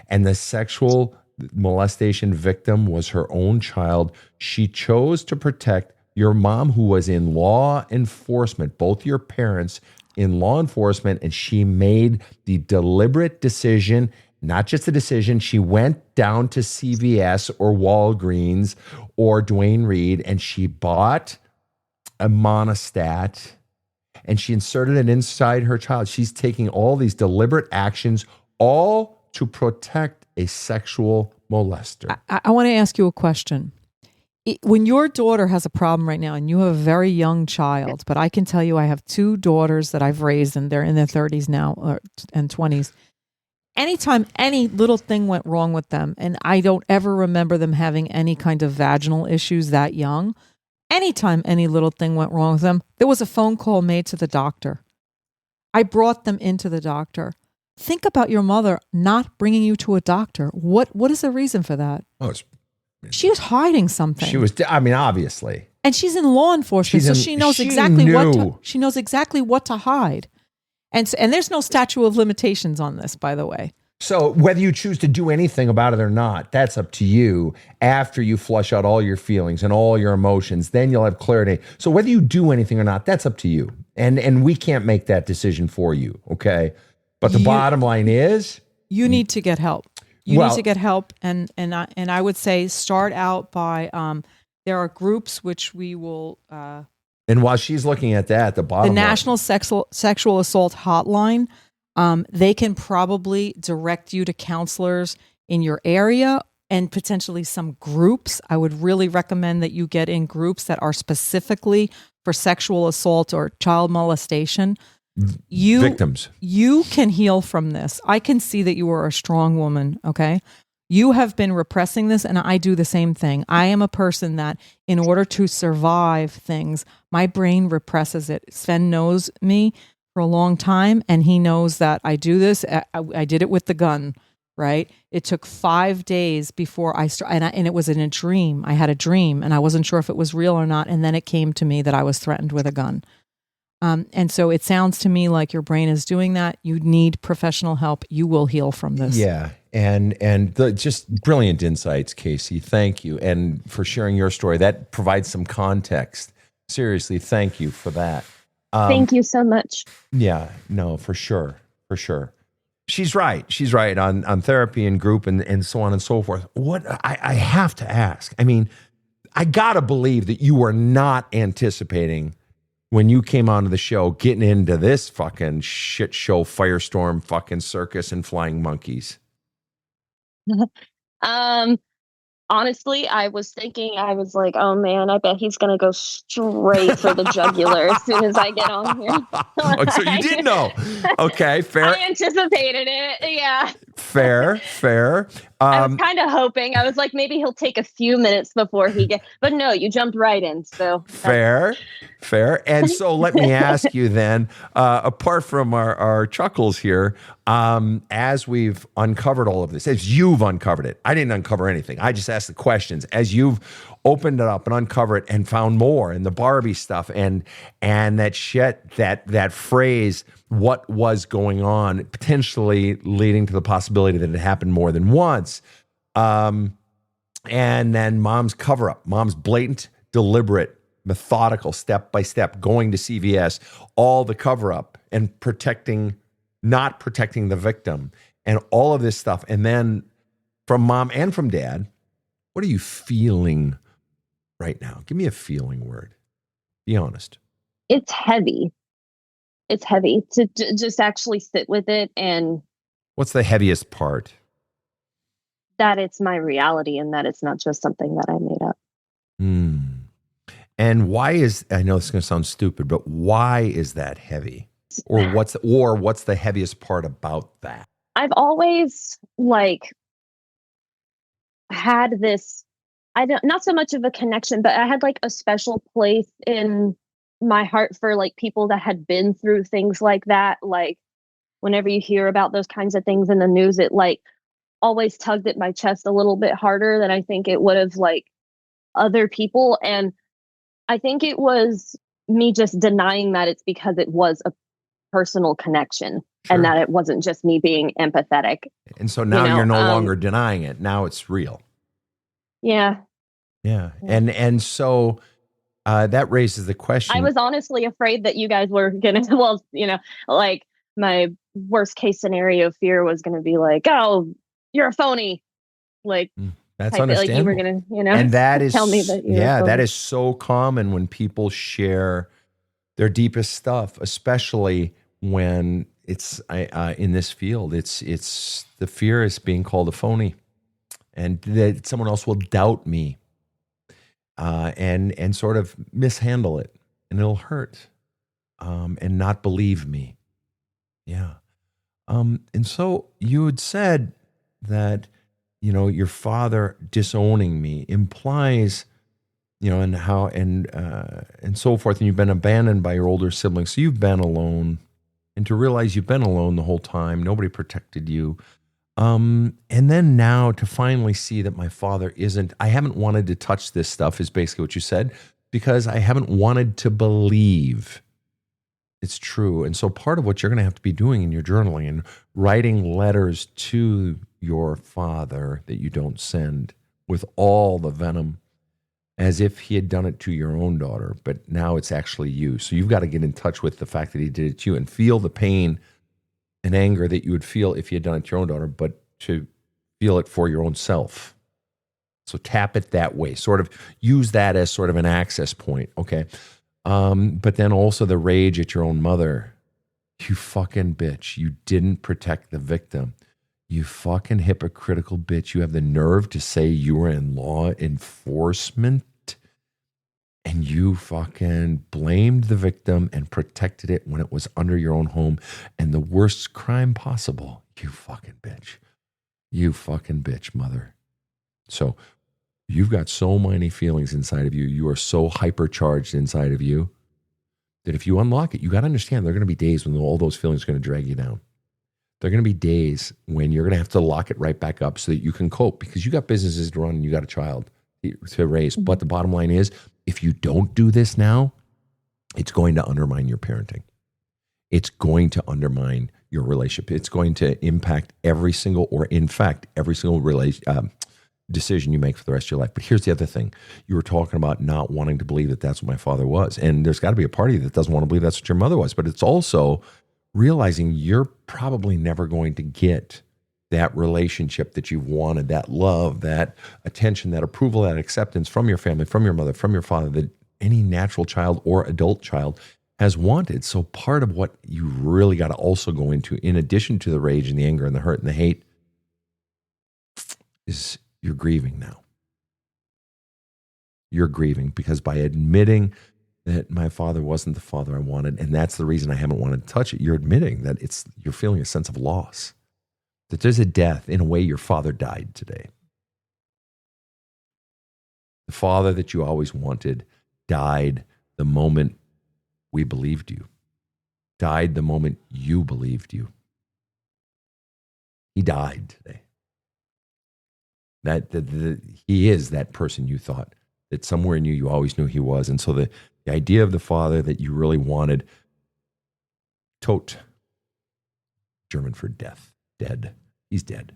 And the sexual molestation victim was her own child. She chose to protect your mom, who was in law enforcement, both your parents in law enforcement, and she made the deliberate decision. Not just a decision. She went down to CVS or Walgreens or Duane Reade and she bought a monostat and she inserted it inside her child. She's taking all these deliberate actions, all to protect a sexual molester. I want to ask you a question. When your daughter has a problem right now, and you have a very young child, but I can tell you I have 2 daughters that I've raised, and they're in their 30s now and 20s. Anytime any little thing went wrong with them, and I don't ever remember them having any kind of vaginal issues that young, anytime any little thing went wrong with them, there was a phone call made to the doctor. I brought them into the doctor. Think about your mother not bringing you to a doctor. What is the reason for that? She was hiding something. She was, I mean, obviously. And she's in law enforcement, so she knows exactly what to hide. And there's no statute of limitations on this, by the way. So whether you choose to do anything about it or not, that's up to you after you flush out all your feelings and all your emotions. Then you'll have clarity. So whether you do anything or not, that's up to you. And we can't make that decision for you, okay? But the bottom line is... You need to get help. You need to get help. And I would say start out by... there are groups which we will... and while she's looking at that, the National Sexual Assault Hotline, they can probably direct you to counselors in your area and potentially some groups. I would really recommend that you get in groups that are specifically for sexual assault or child molestation. Victims. You can heal from this. I can see that you are a strong woman, okay? You have been repressing this, and I do the same thing. I am a person that, in order to survive things, my brain represses it. Sven knows me for a long time, and he knows that I do this. I did it with the gun, right? It took 5 days before I started, and it was in a dream. I had a dream, and I wasn't sure if it was real or not, and then it came to me that I was threatened with a gun. And so it sounds to me like your brain is doing that. You need professional help. You will heal from this. Yeah. And just brilliant insights, Casey. Thank you. And for sharing your story. That provides some context. Seriously, thank you for that. Thank you so much. Yeah, no, for sure. For sure. She's right. She's right on therapy and group and so on and so forth. What I have to ask, I mean, I got to believe that you were not anticipating when you came onto the show, getting into this fucking shit show, firestorm, fucking circus and flying monkeys. Honestly, I was like, oh man, I bet he's gonna go straight for the jugular as soon as I get on here. Oh, so you did know. Okay, fair. I anticipated it. Yeah. Fair. I was kind of hoping. I was like, maybe he'll take a few minutes before he gets, but no, you jumped right in. So fair. And so let me ask you then, apart from our chuckles here, as we've uncovered all of this, as you've uncovered it, I didn't uncover anything. I just asked the questions. As you've opened it up and uncovered it and found more and the Barbie stuff and that shit, that phrase, what was going on, potentially leading to the possibility that it happened more than once. And then mom's cover up, mom's blatant, deliberate, methodical, step by step, going to CVS, all the cover up and not protecting the victim and all of this stuff. And then from mom and from dad, what are you feeling right now? Give me a feeling word. Be honest. It's heavy. It's heavy to just actually sit with it. And what's the heaviest part? That it's my reality and that it's not just something that I made up. And why I know this is going to sound stupid, but why is that heavy? Or what's the heaviest part about that? I've always like had this, not so much of a connection, but I had like a special place in my heart for like people that had been through things like that. Like whenever you hear about those kinds of things in the news, it like always tugged at my chest a little bit harder than I think it would have like other people. And I think it was me just denying that it's because it was a personal connection. Sure. And that it wasn't just me being empathetic. And so now you're no longer denying it. Now it's real. Yeah. Yeah. And so that raises the question. I was honestly afraid that you guys were going to, well, like my worst case scenario fear was going to be like, oh, you're a phony. Like, that's understandable. Like you were going to, and that is, tell me that you're yeah, that is so common when people share their deepest stuff, especially when it's in this field. It's the fear is being called a phony, and that someone else will doubt me, and sort of mishandle it, and it'll hurt, and not believe me. Yeah. And so you had said that, your father disowning me implies, and how, and so forth. And you've been abandoned by your older siblings. So you've been alone, and to realize you've been alone the whole time, nobody protected you. And then now to finally see that my father I haven't wanted to touch this stuff is basically what you said, because I haven't wanted to believe it's true. And so part of what you're going to have to be doing in your journaling and writing letters to your father that you don't send with all the venom, as if he had done it to your own daughter, but now it's actually you. So you've got to get in touch with the fact that he did it to you and feel the pain and anger that you would feel if you had done it to your own daughter, but to feel it for your own self. So tap it that way, sort of use that as sort of an access point, okay? But then also the rage at your own mother. You fucking bitch. You didn't protect the victim. You fucking hypocritical bitch. You have the nerve to say you were in law enforcement and you fucking blamed the victim and protected it when it was under your own home and the worst crime possible. You fucking bitch. You fucking bitch, mother. So you've got so many feelings inside of you. You are so hypercharged inside of you that if you unlock it, you got to understand there are going to be days when all those feelings are going to drag you down. There are going to be days when you're going to have to lock it right back up so that you can cope, because you got businesses to run and you got a child to raise. But the bottom line is, if you don't do this now, it's going to undermine your parenting. It's going to undermine your relationship. It's going to impact every single decision you make for the rest of your life. But here's the other thing. You were talking about not wanting to believe that that's what my father was. And there's got to be a part of you that doesn't want to believe that's what your mother was. But it's also realizing you're probably never going to get that relationship that you've wanted, that love, that attention, that approval, that acceptance from your family, from your mother, from your father, that any natural child or adult child has wanted. So part of what you really got to also go into, in addition to the rage and the anger and the hurt and the hate, is you're grieving now. You're grieving because by admitting that my father wasn't the father I wanted, and that's the reason I haven't wanted to touch it, you're admitting that you're feeling a sense of loss, that there's a death. In a way, your father died today. The father that you always wanted died the moment we believed you, died the moment you believed you. He died today. He is that person you thought, that somewhere in you always knew he was. And so the idea of the father that you really wanted, tot, German for death, dead. He's dead.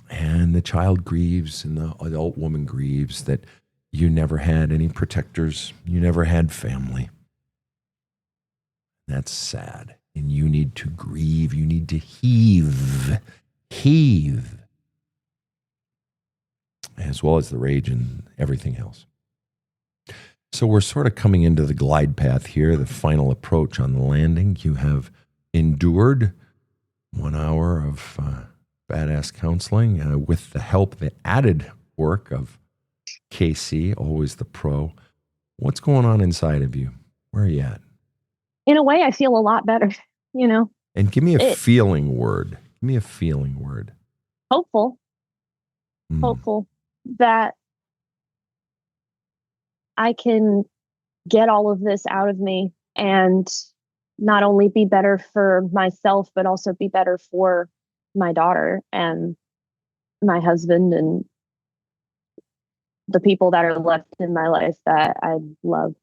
And the child grieves and the adult woman grieves that you never had any protectors. You never had family. That's sad. And you need to grieve. You need to heave, as well as the rage and everything else. So we're sort of coming into the glide path here, the final approach on the landing. You have endured 1 hour of badass counseling with the help, the added work of KC, always the pro. What's going on inside of you? Where are you at? in a way, I feel a lot better, you know. And give me a feeling word. Give me a feeling word. Hopeful. Hopeful that I can get all of this out of me and not only be better for myself, but also be better for my daughter and my husband and the people that are left in my life that I love.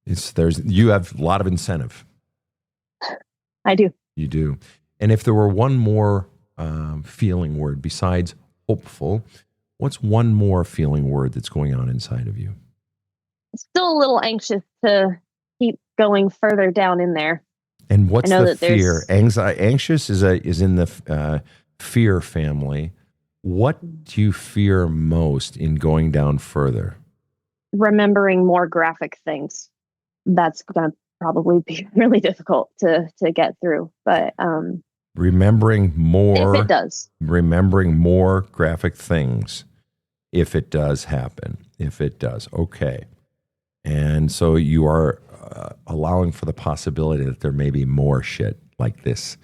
You have a lot of incentive. I do. You do. And if there were one more feeling word besides hopeful, what's one more feeling word that's going on inside of you? Still a little anxious to keep going further down in there. And what's the fear? Anxious is in the fear family. What do you fear most in going down further? Remembering more graphic things. That's going to probably be really difficult to get through. But remembering more. If it does. Remembering more graphic things. If it does happen. If it does. Okay. And so you are allowing for the possibility that there may be more shit like this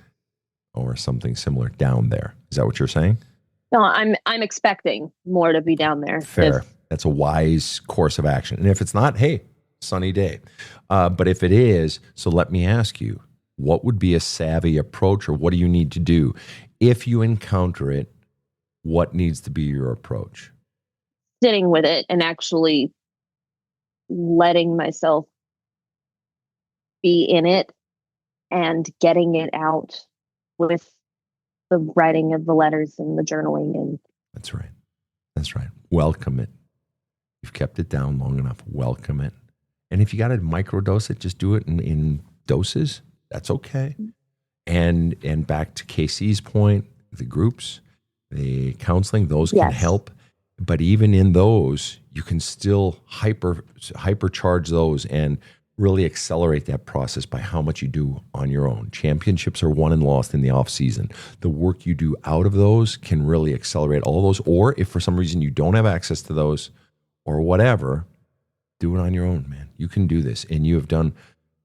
or something similar down there. Is that what you're saying? No, I'm expecting more to be down there. Fair. That's a wise course of action. And if it's not, hey, sunny day. But if it is, so let me ask you, what would be a savvy approach, or what do you need to do? If you encounter it, what needs to be your approach? Sitting with it and actually letting myself be in it and getting it out with the writing of the letters and the journaling. And That's right. That's right. Welcome it. You've kept it down long enough. Welcome it. And if you got to microdose it, just do it in doses. That's okay. And back to Casey's point, the groups, the counseling, those can help. But even in those, you can still hypercharge those and really accelerate that process by how much you do on your own. Championships are won and lost in the off season. The work you do out of those can really accelerate all those. Or if for some reason you don't have access to those or whatever, do it on your own, man. You can do this. And you have done,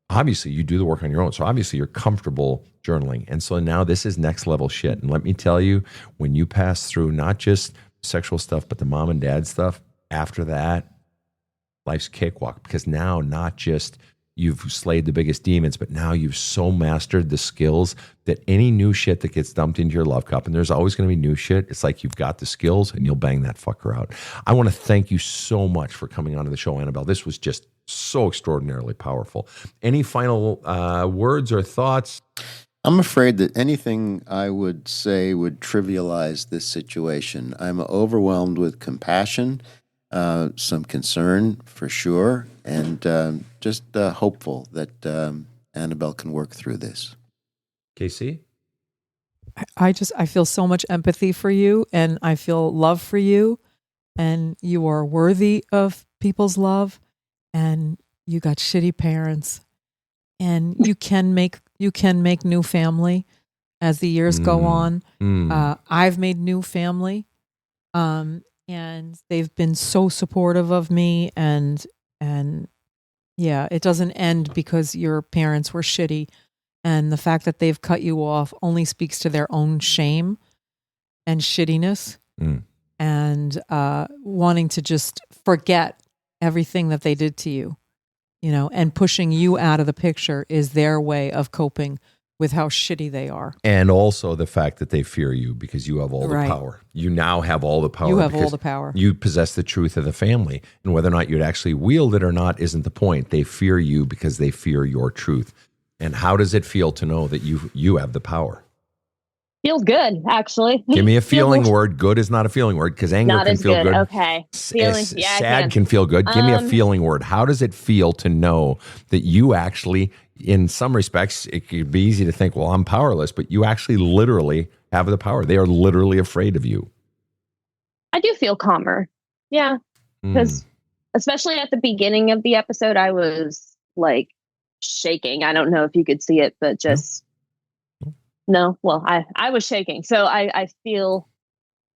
obviously you do the work on your own. So obviously you're comfortable journaling. And so now this is next level shit. And let me tell you, when you pass through not just sexual stuff, but the mom and dad stuff, after that, life's cakewalk, because now not just you've slayed the biggest demons, but now you've so mastered the skills that any new shit that gets dumped into your love cup, and there's always going to be new shit, it's like you've got the skills and you'll bang that fucker out. I want to thank you so much for coming onto the show, Annabelle. This was just so extraordinarily powerful. Any final words or thoughts? I'm afraid that anything I would say would trivialize this situation. I'm overwhelmed with compassion, some concern for sure, and just hopeful that Annabelle can work through this. Casey? I feel so much empathy for you, and I feel love for you, and you are worthy of people's love, and you got shitty parents, and you can make new family as the years go on. I've made new family, and they've been so supportive of me, and yeah, it doesn't end because your parents were shitty, and the fact that they've cut you off only speaks to their own shame and shittiness, and wanting to just forget everything that they did to you, and pushing you out of the picture is their way of coping with how shitty they are. And also the fact that they fear you because you have all the power. You now have all the power. You have all the power. You possess the truth of the family. And whether or not you'd actually wield it or not isn't the point. They fear you because they fear your truth. And how does it feel to know that you have the power? Feels good, actually. Give me a feeling word. Good is not a feeling word because anger can feel good. Okay. Sad can feel good. Give me a feeling word. How does it feel to know that you actually, in some respects, it could be easy to think, well, I'm powerless, but you actually literally have the power. They are literally afraid of you. I do feel calmer. Yeah. Because especially at the beginning of the episode, I was like shaking. I don't know if you could see it, but just... No, well, I was shaking. So I feel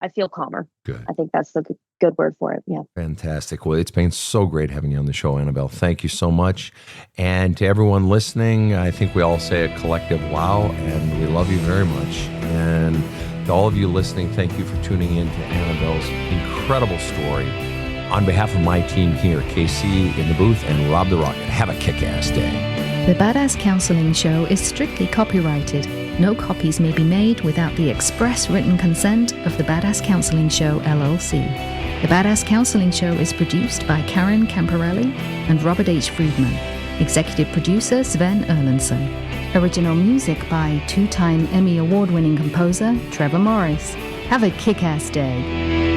I feel calmer. Good. I think that's the good word for it. Yeah. Fantastic. Well, it's been so great having you on the show, Annabelle. Thank you so much. And to everyone listening, I think we all say a collective wow, and we love you very much. And to all of you listening, thank you for tuning in to Annabelle's incredible story. On behalf of my team here, KC in the booth and Rob the Rocket, have a kick-ass day. The Badass Counseling Show is strictly copyrighted. No copies may be made without the express written consent of the Badass Counseling Show, LLC. The Badass Counseling Show is produced by Karen Camparelli and Robert H. Friedman. Executive producer Sven Erlandson. Original music by two-time Emmy Award-winning composer Trevor Morris. Have a kick-ass day.